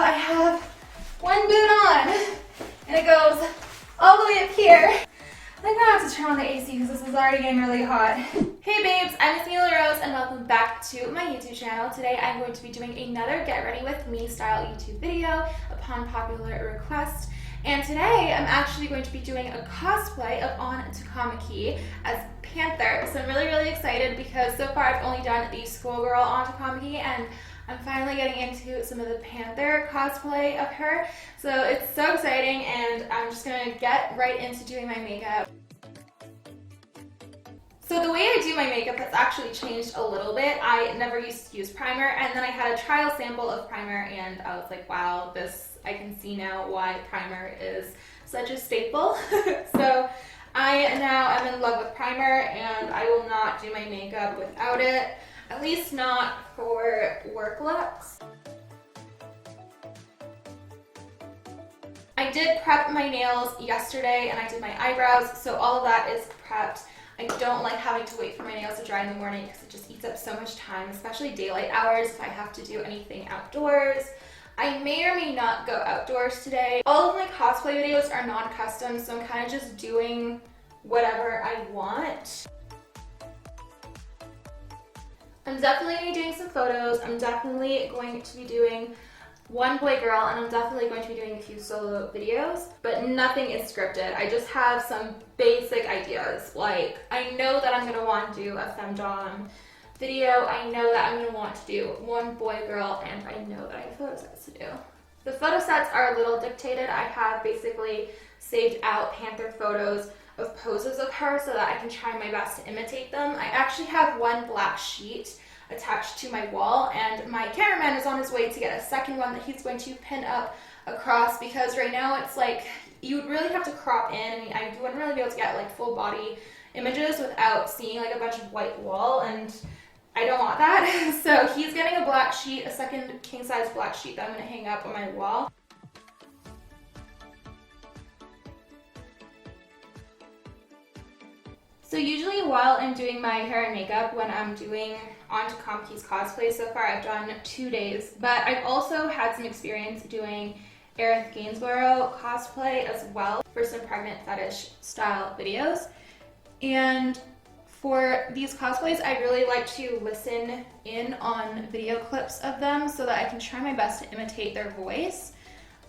I have one boot on, and it goes all the way up here. I think I have to turn on the AC because this is already getting really hot. Hey babes, I'm Mila Rose and welcome back to my YouTube channel. Today I'm going to be doing another Get Ready With Me style YouTube video upon popular request. And today I'm actually going to be doing a cosplay of Takamaki as Panther. So I'm really excited because so far I've only done the schoolgirl Takamaki, and I'm finally getting into some of the Panther cosplay of her. So it's so exciting, and I'm just gonna get right into doing my makeup. So the way I do my makeup has actually changed a little bit. I never used to use primer, and then I had a trial sample of primer and I was like, wow, I can see now why primer is such a staple. So I now am in love with primer, and I will not do my makeup without it, at least not for work looks. I did prep my nails yesterday and I did my eyebrows, so all of that is prepped. I don't like having to wait for my nails to dry in the morning because it just eats up so much time, especially daylight hours if I have to do anything outdoors. I may or may not go outdoors today. All of my cosplay videos are non-custom, so I'm kind of just doing whatever I want. I'm definitely going to be doing some photos. I'm definitely going to be doing one boy girl, and I'm definitely going to be doing a few solo videos, but nothing is scripted. I just have some basic ideas. Like, I know that I'm going to want to do a femdom video, I know that I'm going to want to do one boy girl, and I know that I have photo sets to do. The photo sets are a little dictated. I have basically saved out Panther photos of poses of her so that I can try my best to imitate them. I actually have one black sheet attached to my wall, and my cameraman is on his way to get a second one that he's going to pin up across, because right now it's like you would really have to crop in. I mean, I wouldn't really be able to get like full body images without seeing like a bunch of white wall, and I don't want that. So he's getting a black sheet, a second king size black sheet that I'm going to hang up on my wall. So usually while I'm doing my hair and makeup, when I'm doing Takamaki's cosplay, so far I've done 2 days, but I've also had some experience doing Aerith Gainsborough cosplay as well for some pregnant fetish style videos. And for these cosplays, I really like to listen in on video clips of them so that I can try my best to imitate their voice.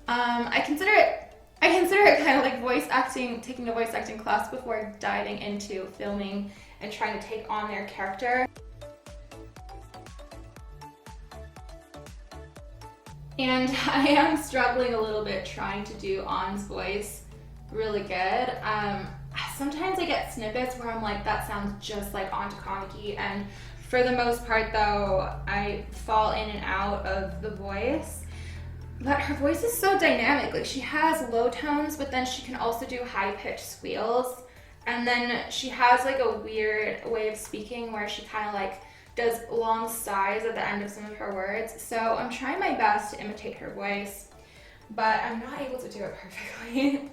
I consider it kind of like voice acting, taking a voice acting class before diving into filming and trying to take on their character. And I am struggling a little bit trying to do An's voice really good. Sometimes I get snippets where I'm like, that sounds just like Takamaki, and for the most part though, I fall in and out of the voice. But her voice is so dynamic. Like, she has low tones, but then she can also do high-pitched squeals. And then she has like a weird way of speaking where she kind of like does long sighs at the end of some of her words. So I'm trying my best to imitate her voice, but I'm not able to do it perfectly.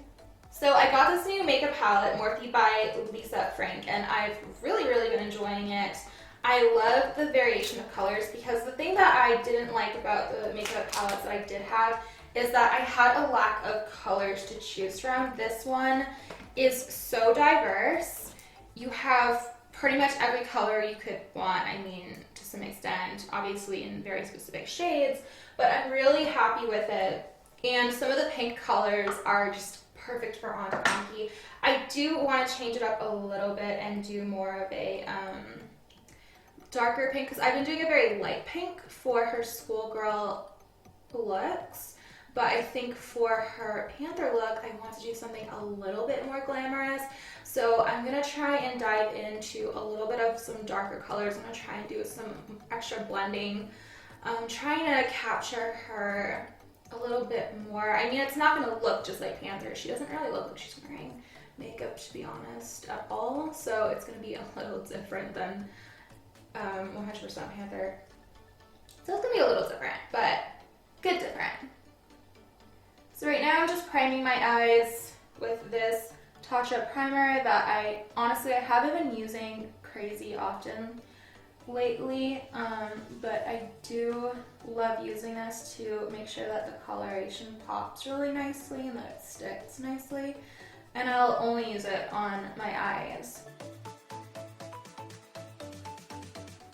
So I got this new makeup palette, Morphe by Lisa Frank, and I've really been enjoying it. I love the variation of colors, because the thing that I didn't like about the makeup palettes that I did have is that I had a lack of colors to choose from. This one is so diverse. You have pretty much every color you could want, I mean, to some extent, obviously in very specific shades, but I'm really happy with it. And some of the pink colors are just perfect for Takamaki. I do want to change it up a little bit and do more of a darker pink, because I've been doing a very light pink for her schoolgirl looks, but I think for her Panther look, I want to do something a little bit more glamorous. So I'm going to try and dive into a little bit of some darker colors. I'm going to try and do some extra blending. I'm trying to capture her a little bit more. I mean, it's not going to look just like Panther. She doesn't really look like she's wearing makeup, to be honest, at all. So it's going to be a little different than 100% Panther. So it's gonna be a little different, but good different. So right now I'm just priming my eyes with this Touch Up primer that I haven't been using crazy often. lately, but I do love using this to make sure that the coloration pops really nicely and that it sticks nicely. And I'll only use it on my eyes.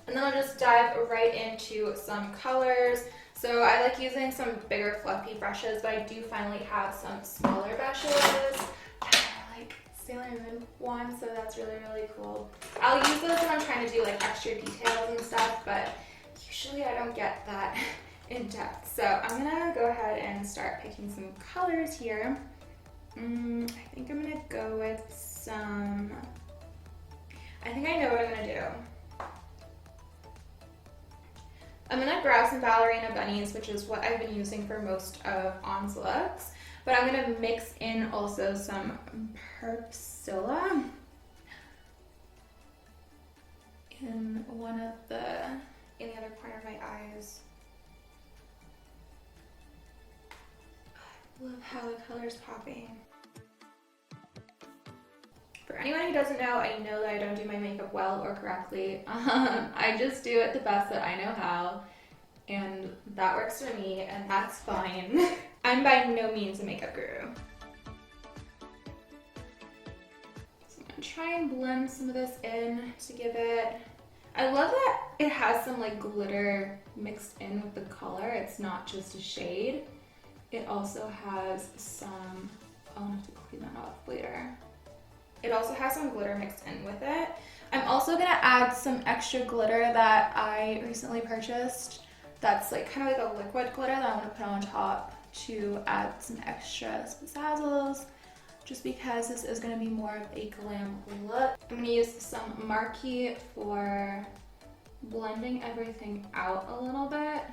And then I'll just dive right into some colors. So I like using some bigger fluffy brushes, but I do finally have some smaller brushes. I like Sailor Moon one, so that's really, really cool. I'll use those when I'm trying to do like extra details and stuff, but usually I don't get that in depth. So I'm gonna go ahead and start picking some colors here. I think I'm gonna go with some, I think I know what I'm gonna do. I'm gonna grab some ballerina bunnies, which is what I've been using for most of On's looks, but I'm gonna mix in also some Perpsilla in the other corner of my eyes. I love how the color's popping. For anyone who doesn't know, I know that I don't do my makeup well or correctly. I just do it the best that I know how, and that works for me, and that's fine. I'm by no means a makeup guru. So I'm gonna try and blend some of this in to give it, I love that it has some like glitter mixed in with the color. It's not just a shade. It also has some, I'll have to clean that off later. It also has some glitter mixed in with it. I'm also gonna add some extra glitter that I recently purchased. That's like kind of like a liquid glitter that I want to put on top to add some extra spazzles, just because this is gonna be more of a glam look. I'm gonna use some Marquee for blending everything out a little bit.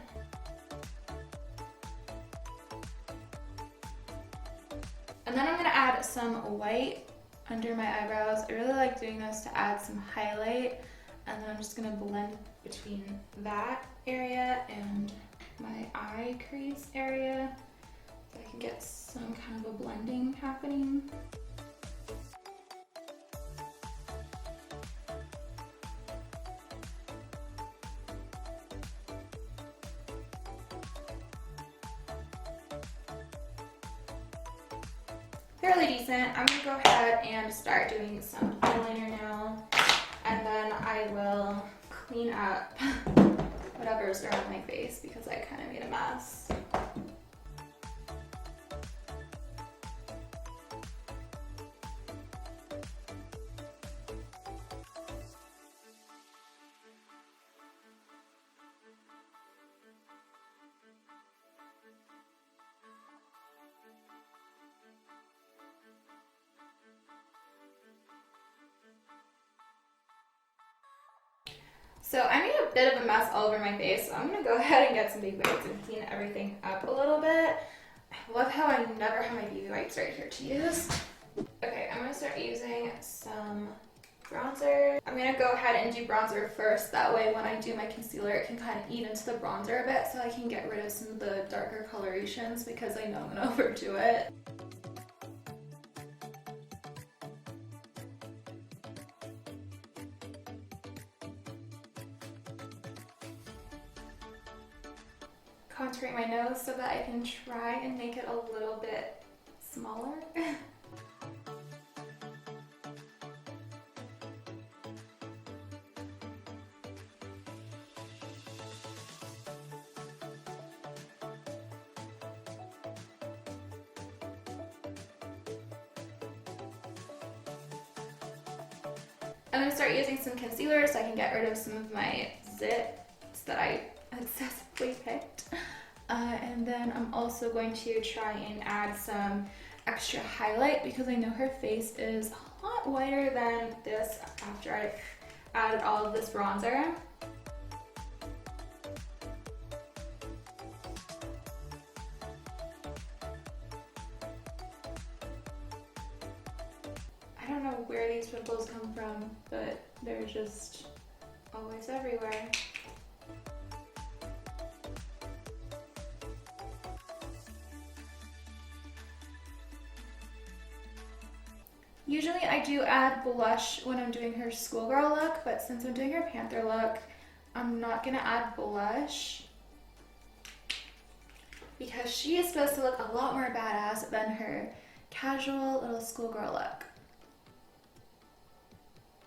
And then I'm gonna add some white under my eyebrows. I really like doing this to add some highlight, and then I'm just gonna blend between that area and my eye crease area so I can get some kind of a blending happening. Fairly decent. I'm gonna go ahead and start doing some eyeliner now, and then I will clean up whatever's around my face because I kind of made a mess. So I made a bit of a mess all over my face, so I'm gonna go ahead and get some baby wipes and clean everything up a little bit. I love how I never have my baby wipes right here to use. Okay, I'm gonna start using some bronzer. I'm gonna go ahead and do bronzer first, that way when I do my concealer it can kind of eat into the bronzer a bit so I can get rid of some of the darker colorations because I know I'm gonna overdo it. Contouring my nose so that I can try and make it a little bit smaller. I'm going to start using some concealer so I can get rid of some of my zits that I excessively picked. And then I'm also going to try and add some extra highlight because I know her face is a lot whiter than this after I've added all of this bronzer. I don't know where these pimples come from, but they're just always everywhere. Usually I do add blush when I'm doing her schoolgirl look, but since I'm doing her Panther look, I'm not gonna add blush because she is supposed to look a lot more badass than her casual little schoolgirl look.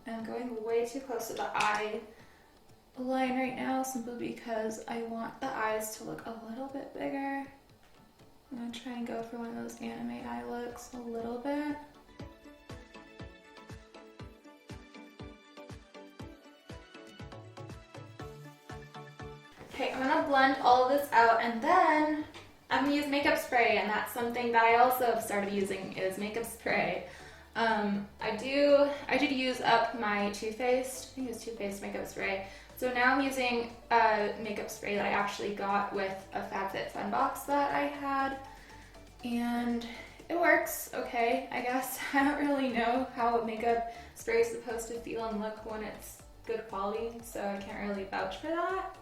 I'm going way too close to the eye line right now simply because I want the eyes to look a little bit bigger. I'm gonna try and go for one of those anime eye looks a little bit. Okay, I'm gonna blend all of this out and then I'm gonna use makeup spray, and that's something that I also have started using is makeup spray. I did use up my Too Faced, I think it was Too Faced makeup spray. So now I'm using a makeup spray that I actually got with a FabFitFun box that I had, and it works okay, I guess. I don't really know how a makeup spray is supposed to feel and look when it's good quality, so I can't really vouch for that,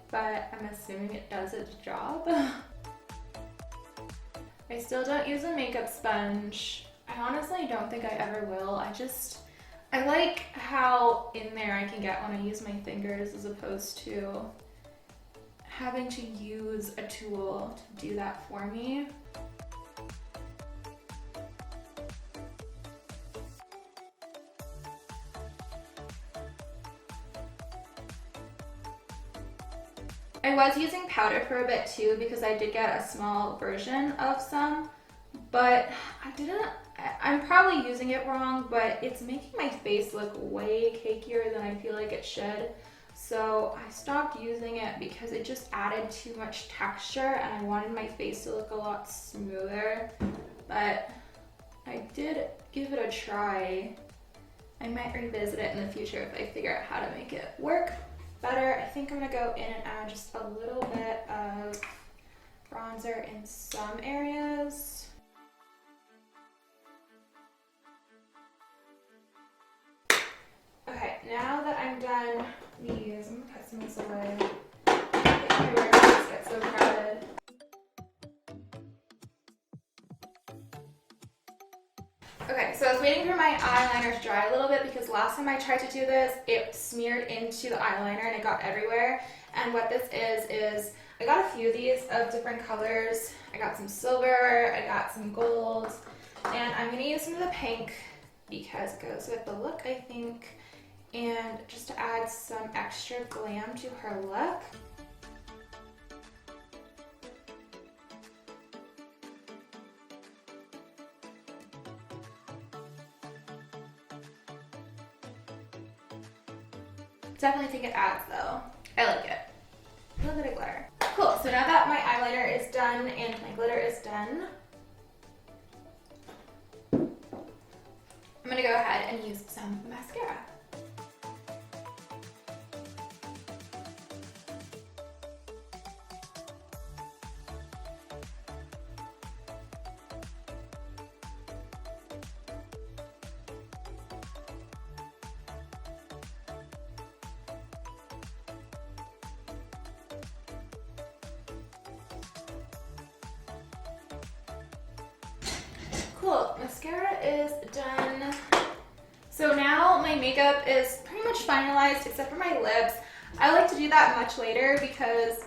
but I'm assuming it does its job. I still don't use a makeup sponge. I honestly don't think I ever will. I like how in there I can get when I use my fingers as opposed to having to use a tool to do that for me. I was using powder for a bit too because I did get a small version of some, but I'm probably using it wrong, but it's making my face look way cakier than I feel like it should. So I stopped using it because it just added too much texture and I wanted my face to look a lot smoother. But I did give it a try. I might revisit it in the future if I figure out how to make it work better. I think I'm gonna go in and add just a little bit of bronzer in some areas. Okay, now that I'm done these, I'm gonna cut some of this away. I think my workplace gets so crowded. Okay, so I was waiting for my eyeliner to dry a little bit because last time I tried to do this, it smeared into the eyeliner and it got everywhere. And what this is I got a few of these of different colors. I got some silver, I got some gold, and I'm gonna use some of the pink because it goes with the look, I think, and just to add some extra glam to her look. Definitely think it adds though. I like it. A little bit of glitter. Cool, so now that my eyeliner is done and my glitter is done, I'm gonna go ahead and use some mascara. Cool, mascara is done. So now my makeup is pretty much finalized except for my lips. I like to do that much later because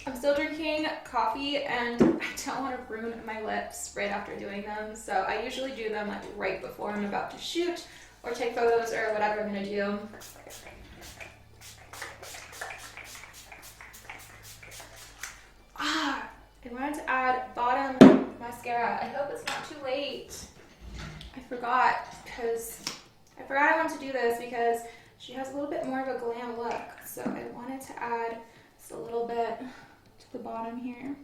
I'm still drinking coffee and I don't want to ruin my lips right after doing them. So I usually do them like right before I'm about to shoot or take photos or whatever I'm gonna do. I wanted to add bottom mascara. I hope it's not too late. I forgot I wanted to do this because she has a little bit more of a glam look. So I wanted to add just a little bit to the bottom here.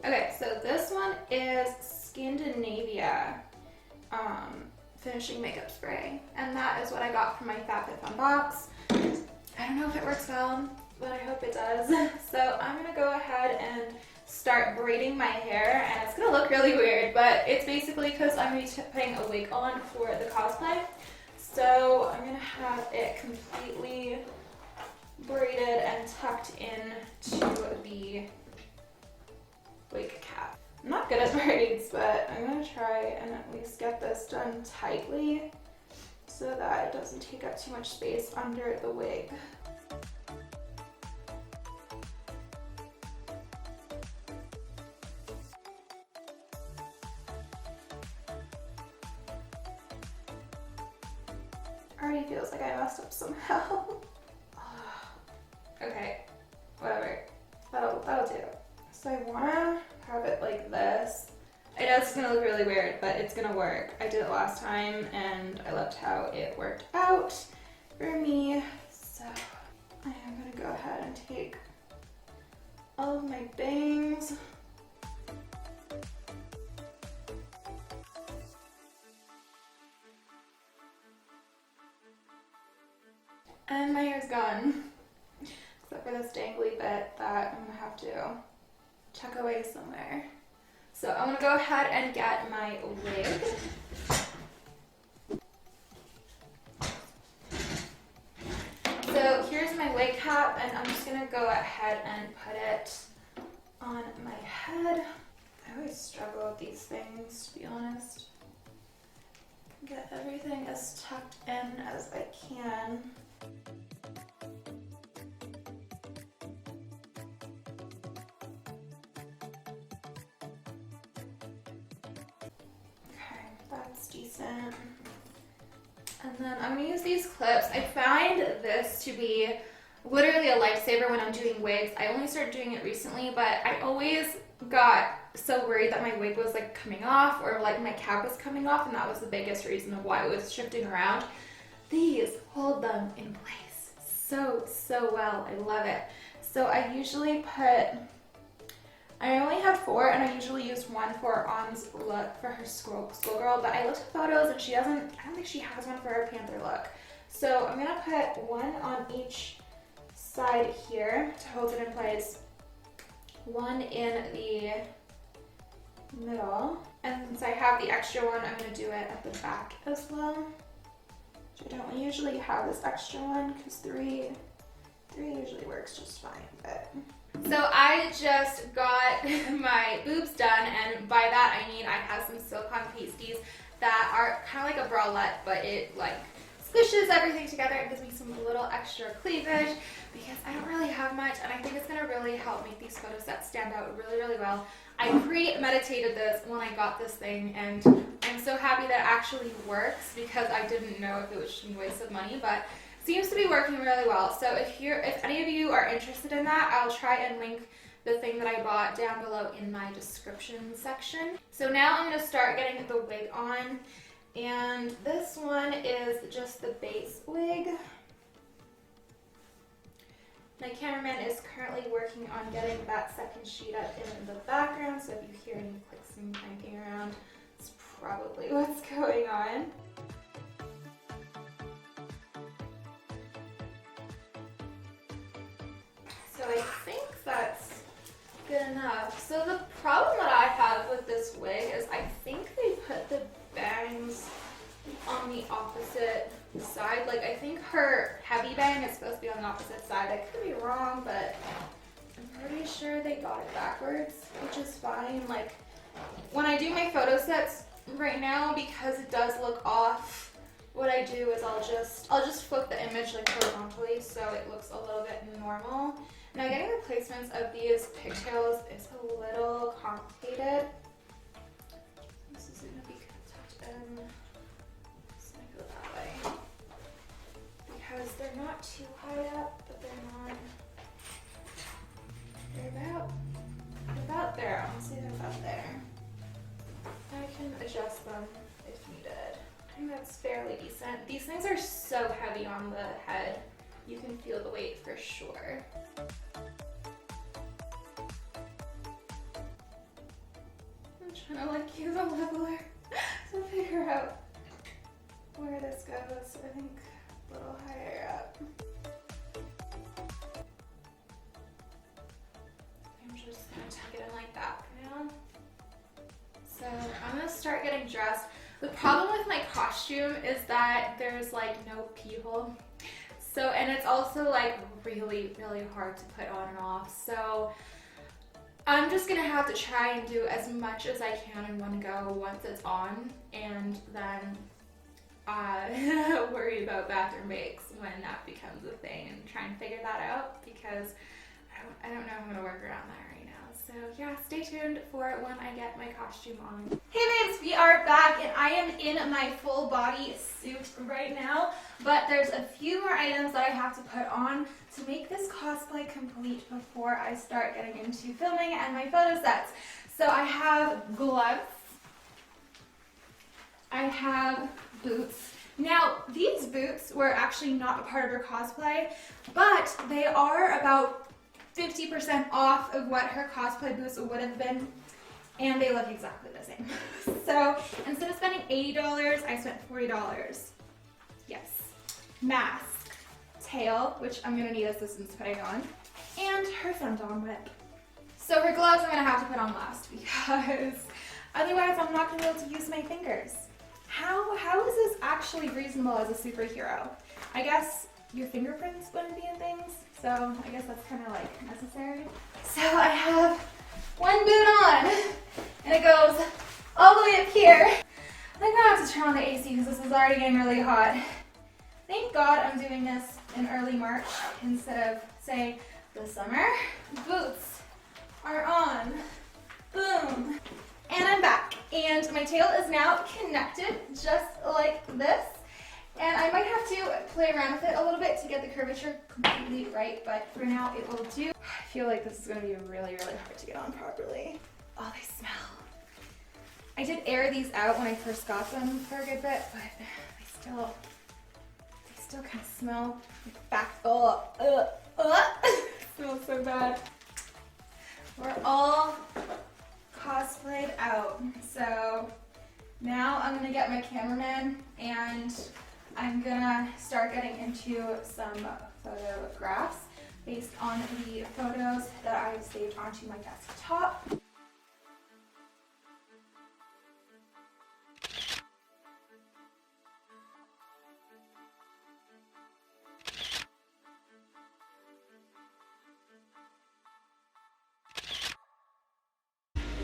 Okay, so this one is Scandinavia finishing makeup spray, and that is what I got from my FabFitFun box. I don't know if it works well, but I hope it does. So I'm gonna go ahead and start braiding my hair, and it's gonna look really weird, but it's basically because I'm going to be putting a wig on for the cosplay. So I'm gonna have it completely braided and tucked into the wig cap. I'm not good at braids, but I'm gonna try and at least get this done tightly so that it doesn't take up too much space under the wig. Already feels like I messed up somehow. Okay, whatever. That'll do. So I wanna have it like this. I know it's gonna look really weird, but it's gonna work. I did it last time and I loved how it worked out for me. So I am gonna go ahead and take all of my bangs. And my hair's gone, except for this dangly bit that I'm gonna have to tuck away somewhere. So I'm gonna go ahead and get my wig. So here's my wig cap, and I'm just gonna go ahead and put it on my head. I always struggle with these things, to be honest. Get everything as tucked in as I can. That's decent. And then I'm gonna use these clips. I find this to be literally a lifesaver when I'm doing wigs. I only started doing it recently, but I always got so worried that my wig was like coming off or like my cap was coming off, and that was the biggest reason of why it was shifting around. These hold them in place so well. I love it. So I usually I only have 4, and I usually use one for On's look for her schoolgirl, but I looked at photos and I don't think she has one for her Panther look. So I'm gonna put one on each side here to hold it in place, one in the middle, and since I have the extra one, I'm gonna do it at the back as well. Which I don't usually have this extra one because 3 usually works just fine, but. So I just got my boobs done, and by that I mean I have some silicone pasties that are kind of like a bralette, but it like squishes everything together and gives me some little extra cleavage because I don't really have much, and I think it's gonna really help make these photo sets stand out really well. I premeditated this when I got this thing, and I'm so happy that it actually works because I didn't know if it was just a waste of money, but seems to be working really well. So if any of you are interested in that, I'll try and link the thing that I bought down below in my description section. So now I'm gonna start getting the wig on, and this one is just the base wig. My cameraman is currently working on getting that second sheet up in the background, so if you hear any clicks and clanking around, it's probably what's going on. So I think that's good enough. So the problem that I have with this wig is I think they put the bangs on the opposite side. Like I think her heavy bang is supposed to be on the opposite side. I could be wrong, but I'm pretty sure they got it backwards, which is fine. Like when I do my photo sets right now, because it does look off, what I do is I'll just flip the image like horizontally so it looks a little bit normal. Now getting the placements of these pigtails is a little complicated. This is going to be tucked in. Just going to go that way. Because they're not too high up, but they're about there. Honestly, they're about there. I can adjust them if needed. I think that's fairly decent. These things are so heavy on the head. You can feel the weight for sure. I'm trying to like use a leveler to figure out where this goes. I think a little higher up. I'm just gonna tuck it in like The problem with my costume is that there's like no pee hole. So, and it's also like really, really hard to put on and off. So I'm just gonna have to try and do as much as I can in one go once it's on, and then worry about bathroom breaks when that becomes a thing and try and figure that out, because I don't know how I'm gonna work around that right now. So yeah, stay tuned for when I get my costume on. Hey babes, we are back and I am in my full body suit right now, but there's a few more items that I have to put on to make this cosplay complete before I start getting into filming and my photo sets. So I have gloves, I have boots. Now, these boots were actually not a part of her cosplay, but they are about 50% off of what her cosplay boots would have been, and they look exactly the same. So instead of spending $80, I spent $40. Yes. Mask, tail, which I'm gonna need assistance putting on, and her femdom whip. So her gloves I'm gonna have to put on last because otherwise I'm not gonna be able to use my fingers. How is this actually reasonable as a superhero? I guess your fingerprints wouldn't be in things, so I guess that's kind of like necessary. So I have one boot on, and it goes all the way up here. I'm gonna have to turn on the AC because this is already getting really hot. Thank God I'm doing this in early March instead of, say, the summer. Boots are on. Boom. And I'm back, and my tail is now connected just like this. And I might have to play around with it a little bit to get the curvature completely right, but for now it will do. I feel like this is gonna be really, really hard to get on properly. Oh, they smell. I did air these out when I first got them for a good bit, but they still kind of smell like back. It smells so bad. We're all cosplayed out. So now I'm gonna get my cameraman and I'm gonna start getting into some photographs based on the photos that I saved onto my desktop.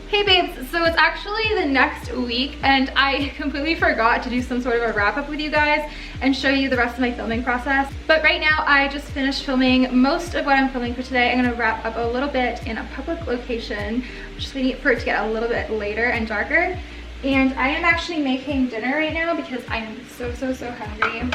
Hey babes, so it's actually the next week and I completely forgot to do some sort of a wrap up with you guys and show you the rest of my filming process. But right now I just finished filming most of what I'm filming for today. I'm gonna wrap up a little bit in a public location, just waiting for it to get a little bit later and darker. And I am actually making dinner right now because I am so hungry.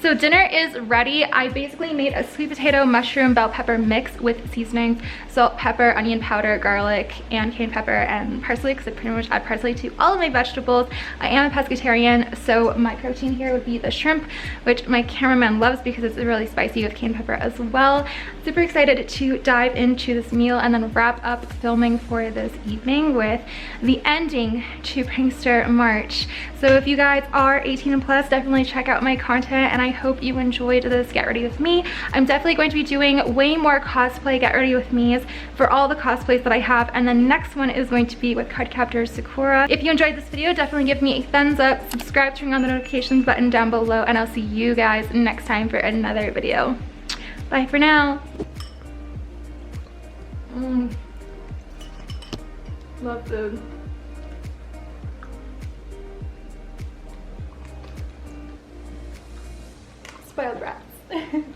So dinner is ready. I basically made a sweet potato, mushroom, bell pepper mix with seasonings, salt, pepper, onion powder, garlic, and cayenne pepper, and parsley, because I pretty much add parsley to all of my vegetables. I am a pescatarian, so my protein here would be the shrimp, which my cameraman loves because it's really spicy with cayenne pepper as well. Super excited to dive into this meal and then wrap up filming for this evening with the ending to Prankster March. So if you guys are 18 and plus, definitely check out my content, and I hope you enjoyed this Get Ready With Me. I'm definitely going to be doing way more cosplay Get Ready With Me's for all the cosplays that I have, and the next one is going to be with Cardcaptor Sakura. If you enjoyed this video, definitely give me a thumbs up, subscribe, turn on the notifications button down below, and I'll see you guys next time for another video. Bye for now. Love food. Spoiled brats.